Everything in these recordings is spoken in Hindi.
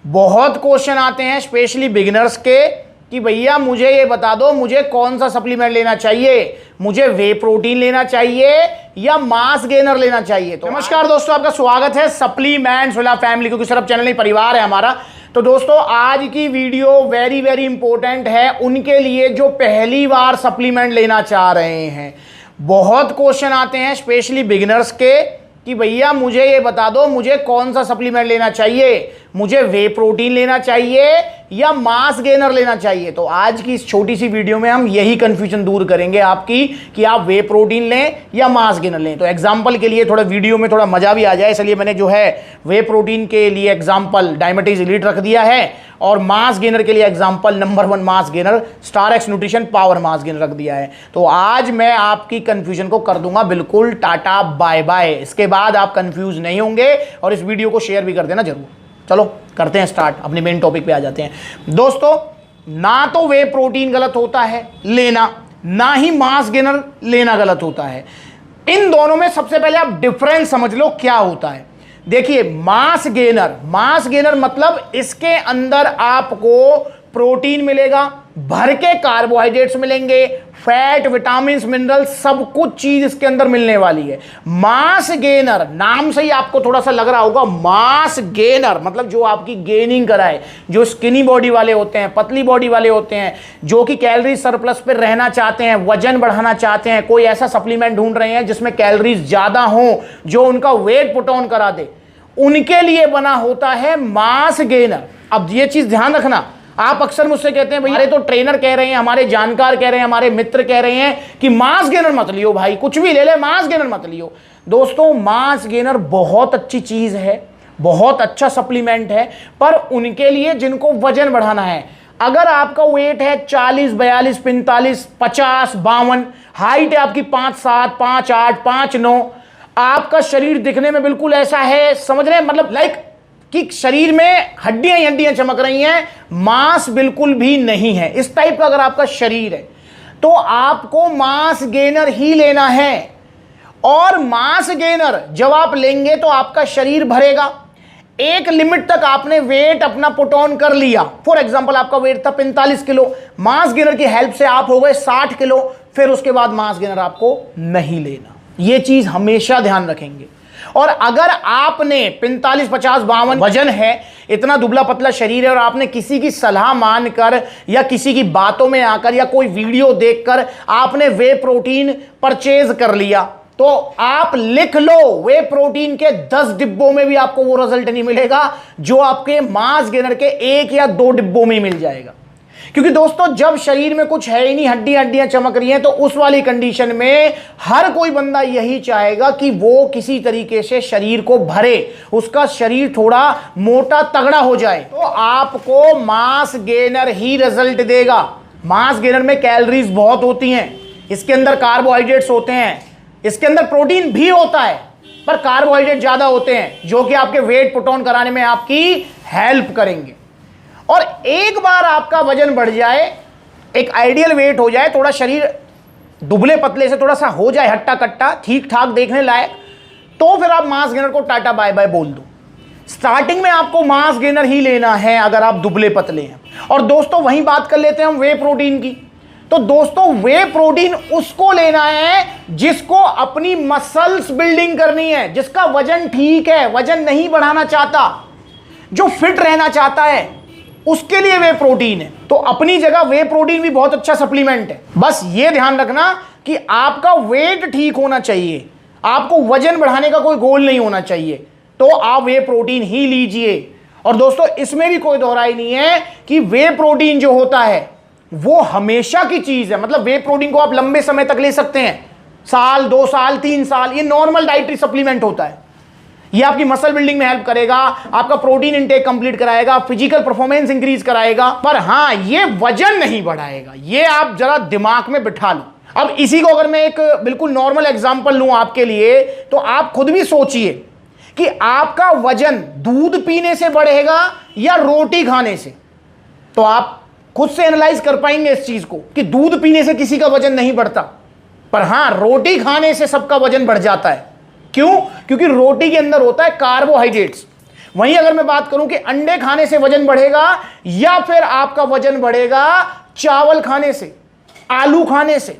बहुत क्वेश्चन आते हैं स्पेशली बिगिनर्स के कि भैया मुझे ये बता दो मुझे कौन सा सप्लीमेंट लेना चाहिए, मुझे वे प्रोटीन लेना चाहिए या मास गेनर लेना चाहिए। तो नमस्कार दोस्तों, आपका स्वागत है सप्लीमेंट्स विला फैमिली, क्योंकि सिर्फ चैनल नहीं परिवार है हमारा। तो दोस्तों आज की वीडियो वेरी वेरी इंपॉर्टेंट है उनके लिए जो पहली बार सप्लीमेंट लेना चाह रहे हैं। बहुत क्वेश्चन आते हैं स्पेशली बिगिनर्स के कि भैया मुझे ये बता दो मुझे कौन सा सप्लीमेंट लेना चाहिए, मुझे वे प्रोटीन लेना चाहिए या मास गेनर लेना चाहिए। तो आज की इस छोटी सी वीडियो में हम यही कंफ्यूजन दूर करेंगे आपकी कि आप वे प्रोटीन लें या मास गेनर लें। तो एग्जांपल के लिए थोड़ा वीडियो में थोड़ा मजा भी आ जाए, इसलिए मैंने जो है वे प्रोटीन के लिए एग्जाम्पल डायमेटीज एलीट रख दिया है और मास गेनर के लिए example number 1 mass gainer star x nutrition power mass gainer रख दिया है। तो आज मैं आपकी कंफ्यूजन को कर दूंगा बिल्कुल टाटा बाय बाय। इसके बाद आप कंफ्यूज नहीं होंगे और इस वीडियो को शेयर भी कर देना जरूर। चलो करते हैं स्टार्ट, अपने मेन टॉपिक पे आ जाते हैं। दोस्तों ना तो वे प्रोटीन गलत होता है लेना, ना ही मास गेनर लेना गलत होता है। इन दोनों में सबसे पहले आप डिफरेंस समझ लो क्या होता है। देखिए मास गेनर मतलब इसके अंदर आपको प्रोटीन मिलेगा, भर के कार्बोहाइड्रेट्स मिलेंगे, फैट, विटामिन, मिनरल, सब कुछ चीज इसके अंदर मिलने वाली है। मास गेनर नाम से ही आपको थोड़ा सा लग रहा होगा, मास गेनर मतलब जो आपकी गेनिंग कराए, जो स्किनी बॉडी वाले होते हैं, पतली बॉडी वाले होते हैं, जो कि कैलोरी सरप्लस पे रहना चाहते हैं, वजन बढ़ाना चाहते हैं, कोई ऐसा सप्लीमेंट ढूंढ रहे हैं जिसमें कैलोरीज ज्यादा हो, जो उनका वेट पुट ऑन करा दे, उनके लिए बना होता है मास गेनर। अब ये चीज ध्यान रखना, आप अक्सर मुझसे कहते हैं भाई अरे तो ट्रेनर कह रहे हैं, हमारे जानकार कह रहे हैं, हमारे मित्र कह रहे हैं कि मास गेनर मत लियो भाई, कुछ भी ले ले मास गेनर मत लियो। दोस्तों मास गेनर बहुत अच्छी चीज है, बहुत अच्छा सप्लीमेंट है, पर उनके लिए जिनको वजन बढ़ाना है। अगर आपका वेट है 40, 42, 45, 50, 52, हाइट है आपकी 5'7", 5'8", 5'9", आपका शरीर दिखने में बिल्कुल ऐसा है, समझ रहे हैं मतलब लाइक कि शरीर में हड्डियां ही हड्डियां चमक रही हैं, मांस बिल्कुल भी नहीं है, इस टाइप का अगर आपका शरीर है तो आपको मास गेनर ही लेना है। और मास गेनर जब आप लेंगे तो आपका शरीर भरेगा। एक लिमिट तक आपने वेट अपना पुट ऑन कर लिया, फॉर एग्जांपल आपका वेट था 45 किलो, मास गेनर की हेल्प से आप हो गए 60 किलो, फिर उसके बाद मास गेनर आपको नहीं लेना। यह चीज हमेशा ध्यान रखेंगे। और अगर आपने 45, 50, 52 वजन है, इतना दुबला पतला शरीर है और आपने किसी की सलाह मानकर या किसी की बातों में आकर या कोई वीडियो देखकर आपने वे प्रोटीन परचेज कर लिया, तो आप लिख लो वे प्रोटीन के 10 डिब्बों में भी आपको वो रिजल्ट नहीं मिलेगा जो आपके मास गेनर के 1 या 2 डिब्बों में मिल जाएगा। क्योंकि दोस्तों जब शरीर में कुछ है ही नहीं, हड्डियां चमक रही हैं, तो उस वाली कंडीशन में हर कोई बंदा यही चाहेगा कि वो किसी तरीके से शरीर को भरे, उसका शरीर थोड़ा मोटा तगड़ा हो जाए। तो आपको मास गेनर ही रिजल्ट देगा। मास गेनर में कैलोरीज बहुत होती हैं, इसके अंदर कार्बोहाइड्रेट्स होते हैं, इसके अंदर प्रोटीन भी होता है पर कार्बोहाइड्रेट ज्यादा होते हैं जो कि आपके वेट पुट ऑन कराने में आपकी हेल्प करेंगे। और एक बार आपका वजन बढ़ जाए, एक आइडियल वेट हो जाए, थोड़ा शरीर दुबले पतले से थोड़ा सा हो जाए हट्टा कट्टा, ठीक ठाक देखने लायक, तो फिर आप मास गेनर को टाटा बाय बाय बोल दो। स्टार्टिंग में आपको मास गेनर ही लेना है अगर आप दुबले पतले हैं। और दोस्तों वहीं बात कर लेते हैं हम वे प्रोटीन की। तो दोस्तों वे प्रोटीन उसको लेना है जिसको अपनी मसल्स बिल्डिंग करनी है, जिसका वजन ठीक है, वजन नहीं बढ़ाना चाहता, जो फिट रहना चाहता है, उसके लिए वे प्रोटीन है। तो अपनी जगह वे प्रोटीन भी बहुत अच्छा सप्लीमेंट है। बस ये ध्यान रखना कि आपका वेट ठीक होना चाहिए, आपको वजन बढ़ाने का कोई गोल नहीं होना चाहिए, तो आप वे प्रोटीन ही लीजिए। और दोस्तों इसमें भी कोई दोहराई नहीं है कि वे प्रोटीन जो होता है वो हमेशा की चीज है। मतलब वे प्रोटीन को आप लंबे समय तक ले सकते हैं, साल, 2 साल, 3 साल, ये नॉर्मल डाइटरी सप्लीमेंट होता है। ये आपकी मसल बिल्डिंग में हेल्प करेगा, आपका प्रोटीन इंटेक कंप्लीट कराएगा, फिजिकल परफॉर्मेंस इंक्रीज कराएगा, पर हां ये वजन नहीं बढ़ाएगा। ये आप जरा दिमाग में बिठा लो। अब इसी को अगर मैं एक बिल्कुल नॉर्मल एग्जांपल लूं आपके लिए, तो आप खुद भी सोचिए कि आपका वजन दूध पीने से बढ़ेगा या रोटी खाने से। तो आप खुद से एनालाइज कर पाएंगे इस चीज को कि दूध पीने से किसी का वजन नहीं बढ़ता, पर हां रोटी खाने से सबका वजन बढ़ जाता है। क्यों? क्योंकि रोटी के अंदर होता है कार्बोहाइड्रेट्स। वहीं अगर मैं बात करूं कि अंडे खाने से वजन बढ़ेगा या फिर आपका वजन बढ़ेगा चावल खाने से, आलू खाने से,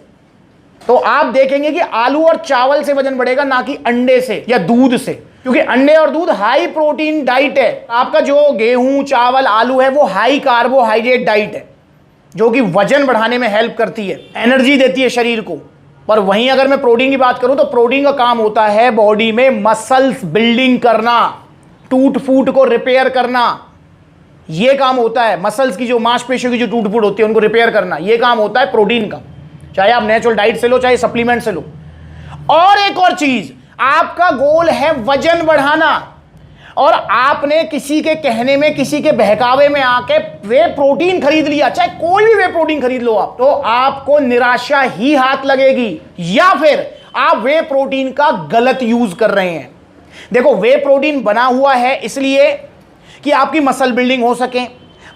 तो आप देखेंगे कि आलू और चावल से वजन बढ़ेगा, ना कि अंडे से या दूध से, क्योंकि अंडे और दूध हाई प्रोटीन डाइट है। आपका जो गेहूं, चावल, आलू है वो हाई कार्बोहाइड्रेट डाइट है, जो कि वजन बढ़ाने में हेल्प करती है, एनर्जी देती है शरीर को। पर वहीं अगर मैं प्रोटीन की बात करूं तो प्रोटीन का काम होता है बॉडी में मसल्स बिल्डिंग करना, टूट फूट को रिपेयर करना, यह काम होता है। मसल्स की जो मांसपेशियों की जो टूट फूट होती है उनको रिपेयर करना, यह काम होता है प्रोटीन का, चाहे आप नेचुरल डाइट से लो चाहे सप्लीमेंट से लो। और एक और चीज, आपका गोल है वजन बढ़ाना और आपने किसी के कहने में, किसी के बहकावे में आके वे प्रोटीन खरीद लिया, चाहे कोई भी वे प्रोटीन खरीद लो आप, तो आपको निराशा ही हाथ लगेगी, या फिर आप वे प्रोटीन का गलत यूज कर रहे हैं। देखो, वे प्रोटीन बना हुआ है इसलिए कि आपकी मसल बिल्डिंग हो सके,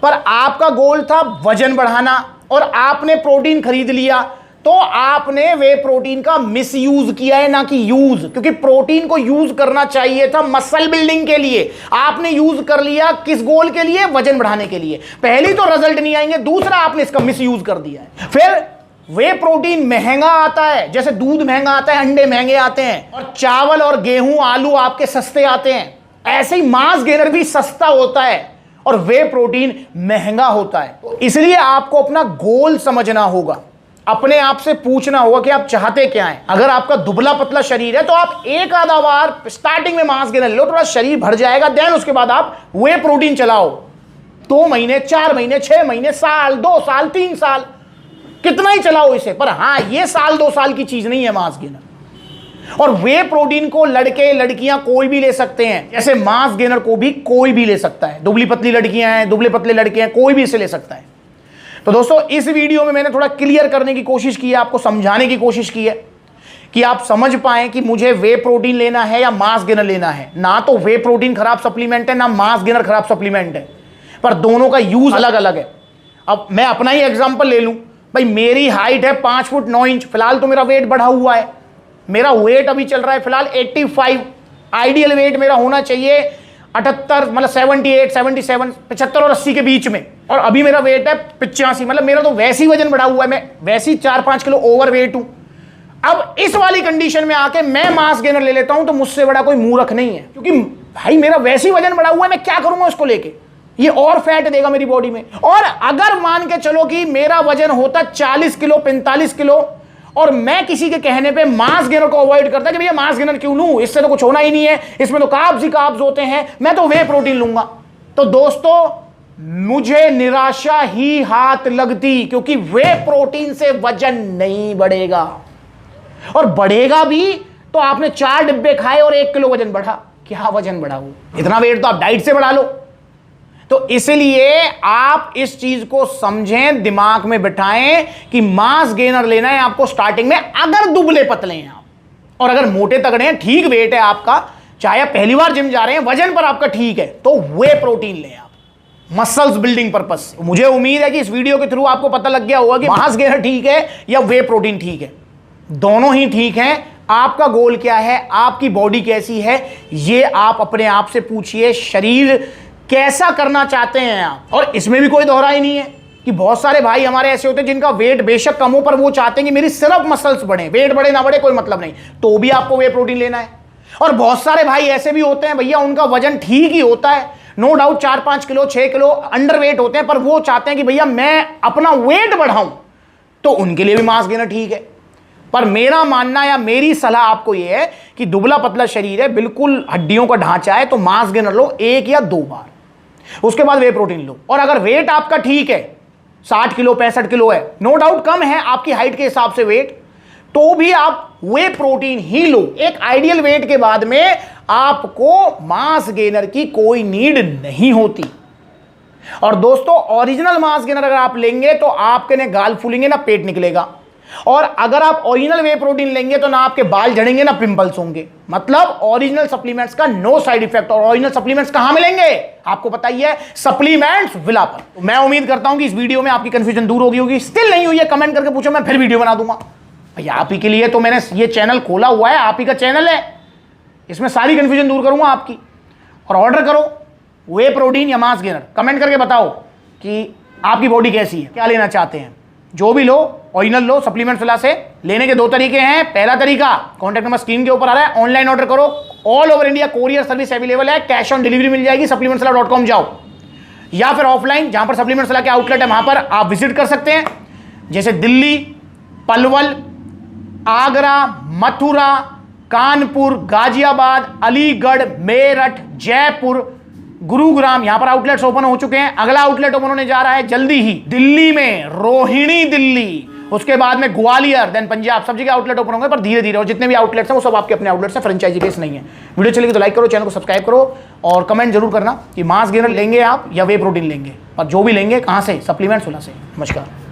पर आपका गोल था वजन बढ़ाना और आपने प्रोटीन खरीद लिया, तो आपने वे प्रोटीन का मिस यूज किया है, ना कि यूज। क्योंकि प्रोटीन को यूज करना चाहिए था मसल बिल्डिंग के लिए, आपने यूज कर लिया किस गोल के लिए? वजन बढ़ाने के लिए। पहली तो रिजल्ट नहीं आएंगे, दूसरा आपने इसका मिस यूज कर दिया है। फिर वे प्रोटीन महंगा आता है, जैसे दूध महंगा आता है, अंडे महंगे आते हैं, और चावल और गेहूं, आलू आपके सस्ते आते हैं। ऐसे ही मांस गेनर भी सस्ता होता है और वे प्रोटीन महंगा होता है। तो इसलिए आपको अपना गोल समझना होगा, अपने आप से पूछना होगा कि आप चाहते क्या हैं। अगर आपका दुबला पतला शरीर है तो आप एक आधा बार स्टार्टिंग में मांस गेनर लो, थोड़ा शरीर भर जाएगा, देन उसके बाद आप वे प्रोटीन चलाओ। 2 महीने, 4 महीने, 6 महीने, साल, 2 साल, 3 साल, कितना ही चलाओ इसे। पर हाँ, ये साल 2 साल की चीज नहीं है मांस गेनर। और वे प्रोटीन को लड़के लड़कियां कोई भी ले सकते हैं, जैसे मांस गेनर को भी कोई भी ले सकता है। दुबली पतली लड़कियां हैं, दुबले पतले लड़के हैं, कोई भी इसे ले सकता है। तो दोस्तों, इस वीडियो में मैंने थोड़ा क्लियर करने की कोशिश की है, आपको समझाने की कोशिश की है कि आप समझ पाएं कि मुझे वे प्रोटीन लेना है या मांस गेनर लेना है। ना तो वे प्रोटीन खराब सप्लीमेंट है, ना मांस गेनर खराब सप्लीमेंट है, पर दोनों का यूज अलग अलग है। अब मैं अपना ही एग्जांपल ले लूं, भाई मेरी हाइट है 5 फुट 9 इंच, फिलहाल तो मेरा वेट बढ़ा हुआ है, मेरा वेट अभी चल रहा है फिलहाल 85। आइडियल वेट मेरा होना चाहिए 78, मतलब 78, 77, 75 और 80 के बीच में, और अभी मेरा वेट है 85। मतलब मेरा तो वैसे ही वजन बढ़ा हुआ है, मैं वैसे ही 4-5 किलो ओवर वेट हूं। अब इस वाली कंडीशन में आके मैं मांस गेनर ले लेता हूं तो मुझसे बड़ा कोई मूर्ख नहीं है, क्योंकि भाई मेरा वैसे ही वजन बढ़ा हुआ है, मैं क्या करूंगा उसको लेके, ये और फैट देगा मेरी बॉडी में। और अगर मान के चलो कि मेरा वजन होता 40 किलो, 45 किलो, और मैं किसी के कहने पे मांस गेनर को अवॉइड करता कि भैया मांस गेनर क्यों लूं, इससे तो कुछ होना ही नहीं है, इसमें तो कार्ब्स ही कार्ब्स होते हैं, मैं तो वे प्रोटीन लूंगा, तो दोस्तों मुझे निराशा ही हाथ लगती, क्योंकि वे प्रोटीन से वजन नहीं बढ़ेगा, और बढ़ेगा भी तो आपने 4 डिब्बे खाए और 1 किलो वजन बढ़ा, क्या वजन बढ़ा? वो इतना वेट तो आप डाइट से बढ़ा लो। तो इसलिए आप इस चीज को समझें, दिमाग में बिठाएं कि मांस गेनर लेना है आपको स्टार्टिंग में, अगर दुबले पतले हैं आप, और अगर मोटे तगड़े हैं, ठीक वेट है आपका, चाहे आप पहली बार जिम जा रहे हैं, वजन पर आपका ठीक है, तो वे प्रोटीन लें आप, मसल्स बिल्डिंग पर्पस। मुझे उम्मीद है कि इस वीडियो के थ्रू आपको पता लग गया होगा कि मांस गेनर ठीक है या वे प्रोटीन ठीक है, दोनों ही ठीक हैं। आपका गोल क्या है, आपकी बॉडी कैसी है, ये आप अपने आप से पूछिए, शरीर कैसा करना चाहते हैं आप। और इसमें भी कोई दोहराई नहीं है कि बहुत सारे भाई हमारे ऐसे होते हैं जिनका वेट बेशक कम हो, पर वो चाहते हैं कि मेरी सिर्फ मसल्स बढ़े, वेट बढ़े ना बढ़े कोई मतलब नहीं, तो भी आपको वे प्रोटीन लेना है। और बहुत सारे भाई ऐसे भी होते हैं, भैया उनका वजन ठीक ही होता है, no doubt 4-5 kilo 6 kilo under weight होते हैं, पर वो चाहते हैं कि भैया मैं अपना वेट बढ़ाऊं, तो उनके लिए भी मांस गेनर ठीक है। पर मेरा मानना या मेरी सलाह आपको यह है कि दुबला पतला शरीर है, बिल्कुल हड्डियों का ढांचा है, तो मांस गेनर लो 1 या 2 बार, उसके बाद वे प्रोटीन लो। और अगर वेट आपका ठीक है, 60 किलो 65 किलो है, नो डाउट कम है आपकी हाइट के हिसाब से वेट, तो भी आप वे प्रोटीन ही लो। एक आइडियल वेट के बाद में आपको मांस गेनर की कोई नीड नहीं होती। और दोस्तों, ओरिजिनल मांस गेनर अगर आप लेंगे तो आपके ना गाल फूलेंगे ना पेट निकलेगा, और अगर आप ओरिजिनल वे प्रोटीन लेंगे तो ना आपके बाल झड़ेंगे ना पिंपल्स होंगे। मतलब ओरिजिनल सप्लीमेंट्स का नो साइड इफेक्ट। और ओरिजिनल सप्लीमेंट्स कहां मिलेंगे आपको पता ही है, सप्लीमेंट्स विला पर। तो मैं उम्मीद करता हूं कि इस वीडियो में आपकी कंफ्यूजन दूर होगी। स्टिल नहीं हुई है, कमेंट करके पूछो, मैं फिर वीडियो बना दूंगा। भैया आप ही के लिए तो मैंने ये चैनल खोला हुआ है, आप ही का चैनल है, इसमें सारी कंफ्यूजन दूर करूंगा आपकी। और ऑर्डर करो, वे प्रोटीन या मास गेनर? कमेंट करके बताओ कि आपकी बॉडी कैसी है, क्या लेना चाहते हैं। जो भी लो, ओरिजिनल लो, सप्लीमेंट फिला से। लेने के 2 तरीके हैं। पहला तरीका, कॉन्टैक्ट नंबर स्क्रीन के ऊपर आ रहा है, ऑनलाइन ऑर्डर करो, all over India courier service available है, कैश ऑन डिलीवरी मिल जाएगी, supplementsala.com जाओ। या फिर ऑफलाइन, जहां पर सप्लीमेंट्स के आउटलेट है वहां पर आप विजिट कर सकते हैं, जैसे दिल्ली, पलवल, आगरा, मथुरा, कानपुर, गाजियाबाद, अलीगढ़, मेरठ, जयपुर, गुरुग्राम, यहां पर आउटलेट्स ओपन हो चुके हैं। अगला आउटलेट ओपन होने जा रहा है जल्दी ही दिल्ली में, रोहिणी दिल्ली, उसके बाद में ग्वालियर, देन पंजाब, सब जगह आउटलेट ओपन होंगे, पर धीरे धीरे। और जितने भी आउटलेट्स हैं वो सब आपके अपने आउटलेट्स हैं, फ्रेंचाइजी बेस नहीं है। वीडियो चलेगी तो लाइक करो, चैनल को सब्सक्राइब करो और कमेंट जरूर करना कि मास गेनर लेंगे आप या वे प्रोटीन लेंगे, और जो भी लेंगे कहां से, सप्लीमेंट्स वाला से। नमस्कार।